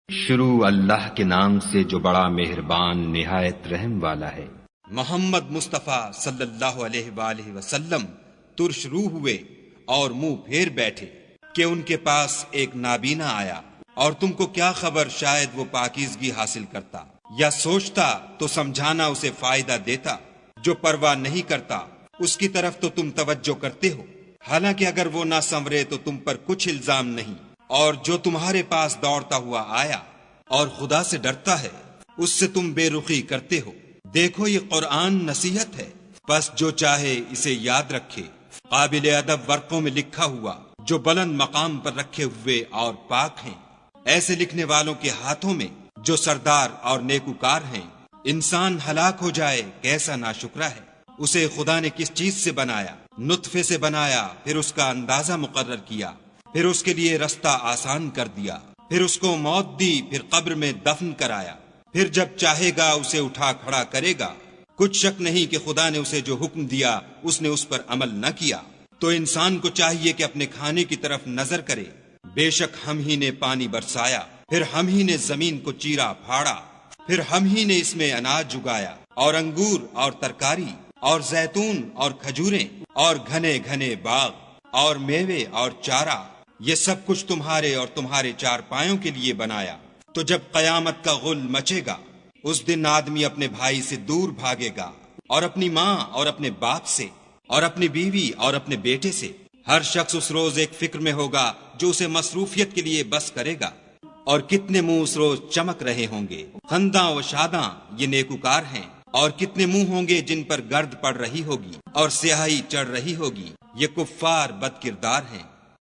شروع اللہ کے نام سے جو بڑا مہربان نہایت رحم والا ہے۔ محمد مصطفیٰ صلی اللہ علیہ وآلہ وسلم ترش روح ہوئے اور منہ پھیر بیٹھے کہ ان کے پاس ایک نابینا آیا، اور تم کو کیا خبر شاید وہ پاکیزگی حاصل کرتا یا سوچتا تو سمجھانا اسے فائدہ دیتا۔ جو پرواہ نہیں کرتا اس کی طرف تو تم توجہ کرتے ہو، حالانکہ اگر وہ نہ سنورے تو تم پر کچھ الزام نہیں۔ اور جو تمہارے پاس دوڑتا ہوا آیا اور خدا سے ڈرتا ہے اس سے تم بے رخی کرتے ہو۔ دیکھو یہ قرآن نصیحت ہے، بس جو چاہے اسے یاد رکھے۔ قابل ادب ورقوں میں لکھا ہوا جو بلند مقام پر رکھے ہوئے اور پاک ہیں، ایسے لکھنے والوں کے ہاتھوں میں جو سردار اور نیکوکار ہیں۔ انسان ہلاک ہو جائے کیسا ناشکرا ہے۔ اسے خدا نے کس چیز سے بنایا؟ نطفے سے بنایا، پھر اس کا اندازہ مقرر کیا، پھر اس کے لیے رستہ آسان کر دیا، پھر اس کو موت دی، پھر قبر میں دفن کرایا، پھر جب چاہے گا اسے اٹھا کھڑا کرے گا۔ کچھ شک نہیں کہ خدا نے اسے جو حکم دیا اس نے اس پر عمل نہ کیا۔ تو انسان کو چاہیے کہ اپنے کھانے کی طرف نظر کرے۔ بے شک ہم ہی نے پانی برسایا، پھر ہم ہی نے زمین کو چیرا پھاڑا، پھر ہم ہی نے اس میں اناج اگایا، اور انگور اور ترکاری اور زیتون اور کھجوریں اور گھنے گھنے باغ اور میوے اور چارہ، یہ سب کچھ تمہارے اور تمہارے چار پایوں کے لیے بنایا۔ تو جب قیامت کا غل مچے گا اس دن آدمی اپنے بھائی سے دور بھاگے گا، اور اپنی ماں اور اپنے باپ سے، اور اپنی بیوی اور اپنے بیٹے سے۔ ہر شخص اس روز ایک فکر میں ہوگا جو اسے مصروفیت کے لیے بس کرے گا۔ اور کتنے منہ اس روز چمک رہے ہوں گے، خنداں و شاداں، یہ نیکوکار ہیں۔ اور کتنے منہ ہوں گے جن پر گرد پڑ رہی ہوگی اور سیاہی چڑھ رہی ہوگی، یہ کفار بد کردار ہیں۔